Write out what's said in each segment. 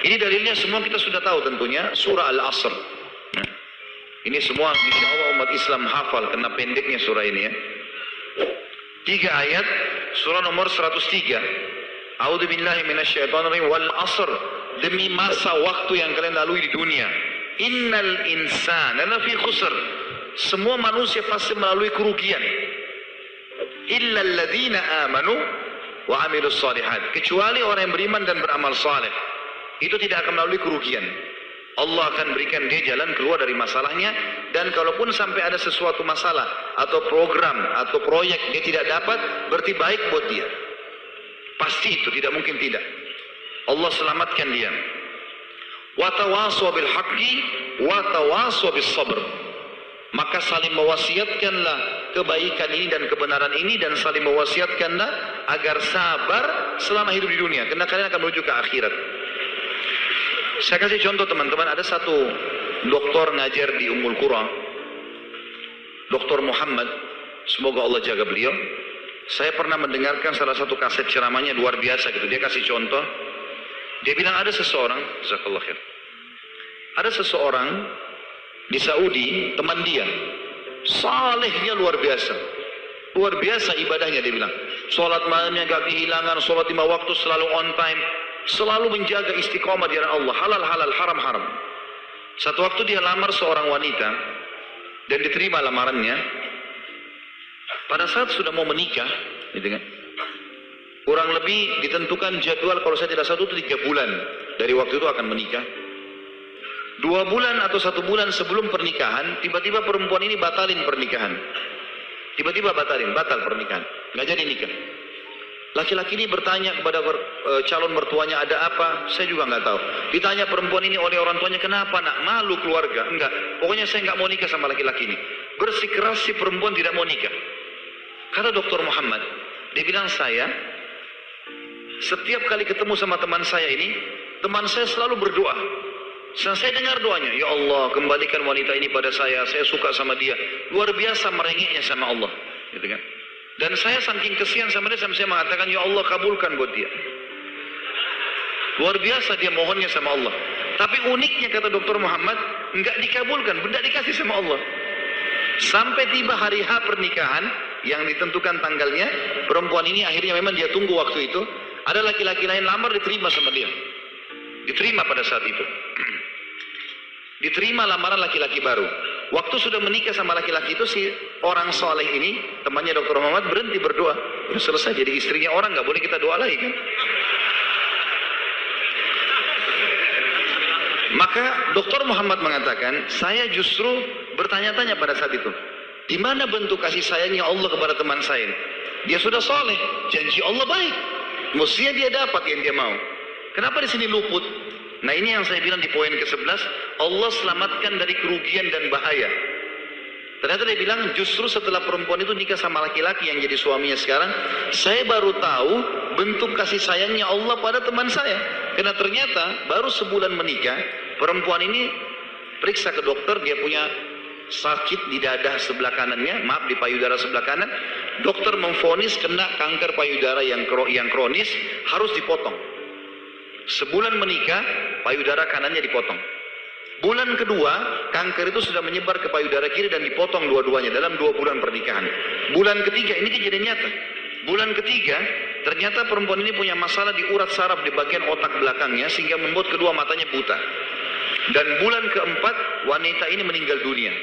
Ini dalilnya semua kita sudah tahu tentunya, surah Al-Asr. Ini semua insya Allah umat Islam hafal karena pendeknya surah ini ya. 3 ayat, surah nomor 103. A'udzubillahi minasyaitonirrajim. Wal asr, demi masa waktu yang kalian lalui di dunia. Innal insana lafi khusr. Semua manusia pasti melalui kerugian. Illa alladzina amanu wa amilus shalihat. Kecuali orang yang beriman dan beramal saleh. Itu tidak akan melalui kerugian. Allah akan berikan dia jalan keluar dari masalahnya, dan kalaupun sampai ada sesuatu masalah atau program atau proyek dia tidak dapat, berarti baik buat dia. Pasti itu, tidak mungkin tidak. Allah selamatkan dia. Wa tawasaw bil haqqi wa tawasaw bis sabr. Maka saling mewasiatkanlah kebaikan ini dan kebenaran ini, dan saling mewasiatkanlah agar sabar selama hidup di dunia, karena kalian akan menuju ke akhirat. Saya kasih contoh teman-teman, ada satu doktor ngajar di Ummul Qura, Dr. Muhammad, semoga Allah jaga beliau. Saya pernah mendengarkan salah satu kaset ceramahnya luar biasa gitu. Dia kasih contoh, dia bilang ada seseorang, jazakallah khair, ada seseorang di Saudi, teman dia, salehnya luar biasa ibadahnya. Dia bilang, sholat malamnya gak kehilangan, sholat 5 waktu selalu on time, selalu menjaga istiqomah di jalan Allah, halal, haram. Satu waktu dia lamar seorang wanita dan diterima lamarannya. Pada saat sudah mau menikah, gitu kan, kurang lebih ditentukan jadwal, kalau saya tidak salah itu 3 bulan dari waktu itu akan menikah. 2 bulan atau 1 bulan sebelum pernikahan, tiba-tiba perempuan ini batalin pernikahan. Batal pernikahan, nggak jadi nikah. Laki-laki ini bertanya kepada calon mertuanya, ada apa? Saya juga nggak tahu. Ditanya perempuan ini oleh orang tuanya, kenapa nak? Malu keluarga? Enggak. Pokoknya saya nggak mau nikah sama laki-laki ini. Bersikeras si perempuan tidak mau nikah. Kata Dr. Muhammad, dia bilang, saya setiap kali ketemu sama teman saya ini, teman saya selalu berdoa. Saya dengar doanya, ya Allah kembalikan wanita ini pada saya suka sama dia. Luar biasa merengeknya sama Allah, gitu kan? Dan saya saking kesian sama dia, sampai saya mengatakan, ya Allah kabulkan buat dia. Luar biasa dia mohonnya sama Allah. Tapi uniknya kata Dr. Muhammad, enggak dikabulkan, benda dikasih sama Allah. Sampai tiba hari H pernikahan yang ditentukan tanggalnya, perempuan ini akhirnya memang dia tunggu waktu itu, ada laki-laki lain lamar, diterima sama dia. Diterima pada saat itu. Diterima lamaran laki-laki baru. Waktu sudah menikah sama laki-laki itu, si orang soleh ini, temannya Dr. Muhammad, berhenti berdoa. Udah selesai, jadi istrinya orang, nggak boleh kita doa lagi kan. Maka Dr. Muhammad mengatakan, saya justru bertanya-tanya pada saat itu, di mana bentuk kasih sayangnya Allah kepada teman saya? Dia sudah soleh, janji Allah baik, mestinya dia dapat yang dia mau. Kenapa di sini luput? Nah ini yang saya bilang di poin ke-11, Allah selamatkan dari kerugian dan bahaya. Ternyata dia bilang justru setelah perempuan itu nikah sama laki-laki yang jadi suaminya sekarang, saya baru tahu bentuk kasih sayangnya Allah pada teman saya. Karena ternyata baru sebulan menikah, perempuan ini periksa ke dokter, dia punya sakit di dada sebelah kanannya, maaf di payudara sebelah kanan. Dokter memvonis kena kanker payudara yang kronis, harus dipotong. Sebulan menikah, payudara kanannya dipotong. Bulan kedua, kanker itu sudah menyebar ke payudara kiri dan dipotong dua-duanya dalam 2 bulan pernikahan. Bulan ketiga, ini kejadian nyata. Bulan ketiga, ternyata perempuan ini punya masalah di urat saraf di bagian otak belakangnya, sehingga membuat kedua matanya buta. Dan bulan keempat, wanita ini meninggal dunia.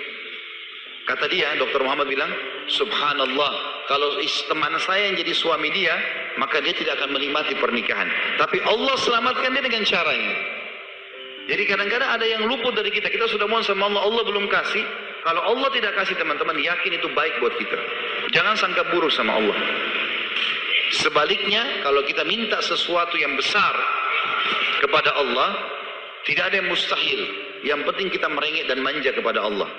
Kata dia, Dr. Muhammad bilang, subhanallah, kalau teman saya yang jadi suami dia, maka dia tidak akan menikmati pernikahan. Tapi Allah selamatkan dia dengan caranya. Jadi kadang-kadang ada yang luput dari kita. Kita sudah mohon sama Allah, Allah belum kasih. Kalau Allah tidak kasih, teman-teman, yakin itu baik buat kita. Jangan sangka buruk sama Allah. Sebaliknya, kalau kita minta sesuatu yang besar kepada Allah, tidak ada yang mustahil. Yang penting kita merengek dan manja kepada Allah.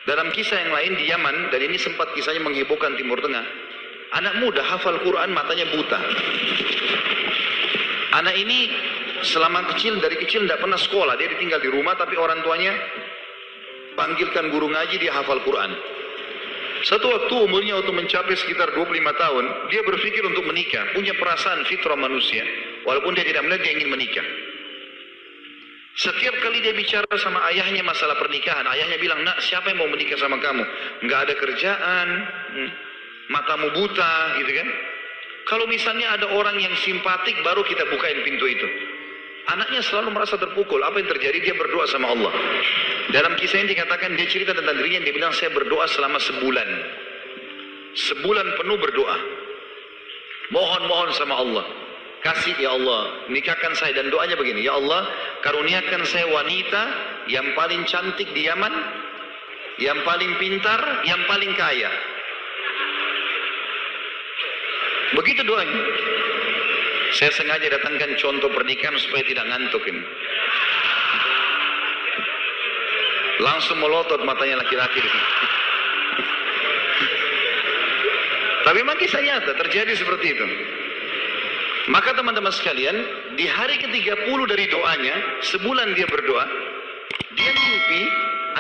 Dalam kisah yang lain di Yaman, dan ini sempat kisahnya menghebohkan Timur Tengah, anak muda hafal Quran, matanya buta. Anak ini dari kecil tidak pernah sekolah, dia ditinggal di rumah, tapi orang tuanya panggilkan guru ngaji, dia hafal Quran. Satu waktu umurnya waktu mencapai sekitar 25 tahun, dia berpikir untuk menikah, punya perasaan fitrah manusia, walaupun dia tidak melihat, dia ingin menikah. Setiap kali dia bicara sama ayahnya masalah pernikahan, ayahnya bilang, nak, siapa yang mau menikah sama kamu? Nggak ada kerjaan, matamu buta, gitu kan? Kalau misalnya ada orang yang simpatik, baru kita bukain pintu itu. Anaknya selalu merasa terpukul. Apa yang terjadi? Dia berdoa sama Allah. Dalam kisah ini dikatakan, dia cerita tentang dirinya, dia bilang, saya berdoa selama sebulan. Sebulan penuh berdoa. Mohon sama Allah. Kasih ya Allah, nikahkan saya. Dan doanya begini, ya Allah, karuniakan saya wanita yang paling cantik di Yaman, yang paling pintar, yang paling kaya. Begitu doanya. Saya sengaja datangkan contoh pernikahan supaya tidak ngantuk ini. Langsung melotot matanya laki-laki. Tapi memang kisah nyata terjadi seperti itu. Maka teman-teman sekalian, di hari ke-30 dari doanya, sebulan dia berdoa, dia mimpi,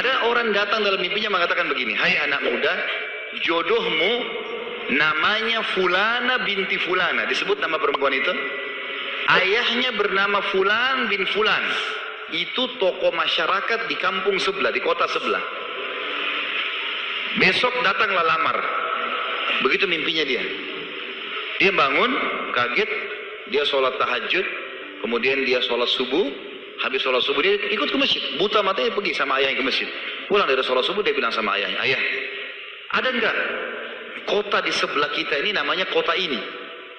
ada orang datang dalam mimpinya mengatakan begini, hai anak muda, jodohmu namanya Fulana binti Fulana. Disebut nama perempuan itu. Ayahnya bernama Fulan bin Fulan. Itu tokoh masyarakat di kampung sebelah, di kota sebelah. Besok datanglah lamar. Begitu mimpinya dia. Dia bangun, kaget, dia sholat tahajud, kemudian dia sholat subuh, habis sholat subuh dia ikut ke masjid, buta matanya pergi sama ayahnya ke masjid. Pulang dari sholat subuh dia bilang sama ayahnya, ayah, ada enggak kota di sebelah kita ini namanya kota ini?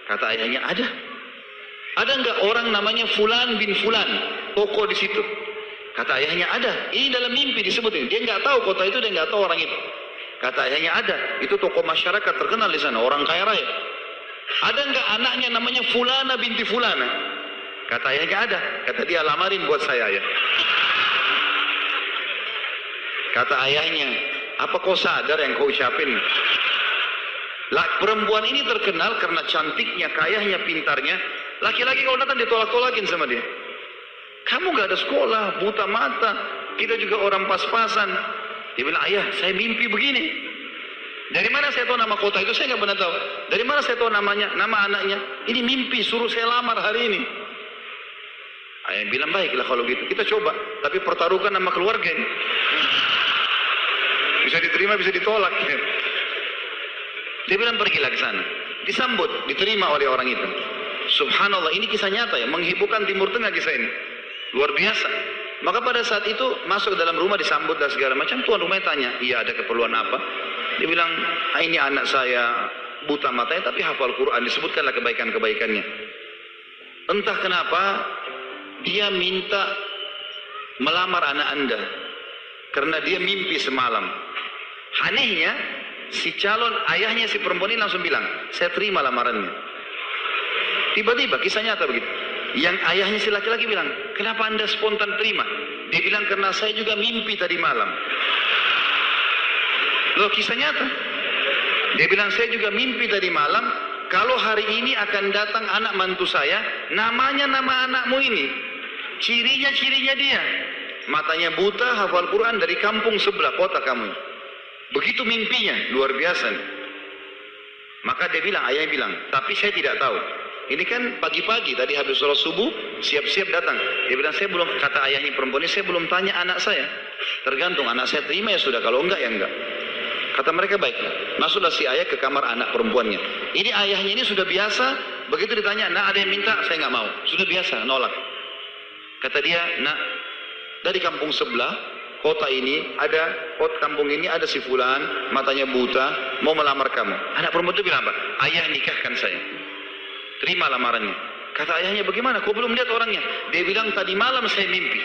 Kata ayahnya, ada. Ada enggak orang namanya Fulan bin Fulan, tokoh di situ? Kata ayahnya, ada. Ini dalam mimpi disebut ini. Dia enggak tahu kota itu, dia enggak tahu orang itu. Kata ayahnya, ada. Itu tokoh masyarakat terkenal di sana, orang kaya raya. Ada enggak anaknya namanya Fulana binti Fulana? Kata ayahnya, ada. Kata dia, lamarin buat saya ya. Kata ayahnya, apa kau sadar yang kau ucapin? Lah, perempuan ini terkenal karena cantiknya, kayanya, pintarnya. Laki-laki kalau datang ditolak-tolakin sama dia. Kamu gak ada sekolah, buta mata, kita juga orang pas-pasan. Dia bilang, ayah, saya mimpi begini. Dari mana saya tahu nama kota itu? Saya nggak pernah tahu. Dari mana saya tahu namanya, nama anaknya? Ini mimpi, suruh saya lamar hari ini. Ayah bilang, baiklah kalau gitu. Kita coba. Tapi pertaruhkan nama keluarga ini. Bisa diterima, bisa ditolak. Dia bilang, pergilah ke sana. Disambut, diterima oleh orang itu. Subhanallah, ini kisah nyata ya. Menghiburkan Timur Tengah kisah ini. Luar biasa. Maka pada saat itu, masuk ke dalam rumah, disambut dan segala macam. Tuan rumahnya tanya, iya ada keperluan apa? Dia bilang, ini anak saya buta matanya tapi hafal Quran. Disebutkanlah kebaikan-kebaikannya. Entah kenapa dia minta melamar anak anda karena dia mimpi semalam. Anehnya si calon ayahnya si perempuan ini langsung bilang, saya terima lamarannya. Tiba-tiba kisah nyata begitu. Yang ayahnya si laki-laki bilang, kenapa anda spontan terima? Dia bilang, karena saya juga mimpi tadi malam. Loh, kisah nyata. Dia bilang, saya juga mimpi tadi malam, kalau hari ini akan datang anak mantu saya, namanya nama anakmu ini. Cirinya dia. Matanya buta, hafal Quran, dari kampung sebelah kota kamu. Begitu mimpinya, luar biasa. Maka dia bilang, ayahnya bilang, tapi saya tidak tahu. Ini kan pagi-pagi, tadi habis sholat subuh, siap-siap datang. Dia bilang, saya belum, kata ayahnya perempuan ini, saya belum tanya anak saya. Tergantung, anak saya terima ya sudah, kalau enggak ya enggak. Kata mereka, baiklah. Masuklah si ayah ke kamar anak perempuannya. Ini ayahnya ini sudah biasa, begitu ditanya, nak ada yang minta, saya nggak mau. Sudah biasa, nolak. Kata dia, nak, dari kampung sebelah, kota ini, kampung ini ada si Fulan, matanya buta, mau melamar kamu. Anak perempuan itu bilang apa? Ayah nikahkan saya. Terima lamarannya. Kata ayahnya, bagaimana? Kau belum lihat orangnya? Dia bilang, tadi malam saya mimpi.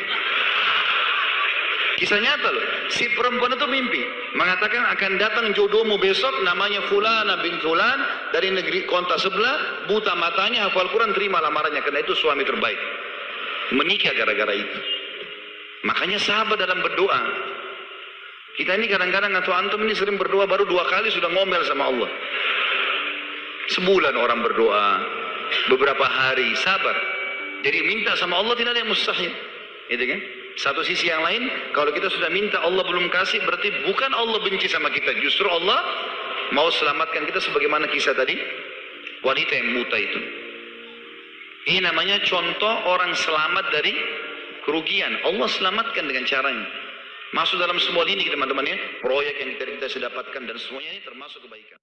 Kisah nyata loh. Si perempuan itu mimpi. Mengatakan akan datang jodohmu besok, namanya Fulana bin Fulan, dari negeri kota sebelah, buta matanya, hafal Quran, terima lamarannya. Karena itu suami terbaik. Menikah gara-gara itu. Makanya sahabat dalam berdoa. Kita ini kadang-kadang atau antum ini sering berdoa, baru 2 kali sudah ngomel sama Allah. Sebulan orang berdoa, beberapa hari, sabar. Jadi minta sama Allah tidak ada yang mustahil. Gitu kan? Satu sisi yang lain, kalau kita sudah minta Allah belum kasih, berarti bukan Allah benci sama kita. Justru Allah mau selamatkan kita sebagaimana kisah tadi, wanita yang buta itu. Ini namanya contoh orang selamat dari kerugian. Allah selamatkan dengan caranya. Masuk dalam semua ini teman-teman ya, proyek yang kita sudah dapatkan dan semuanya ini termasuk kebaikan.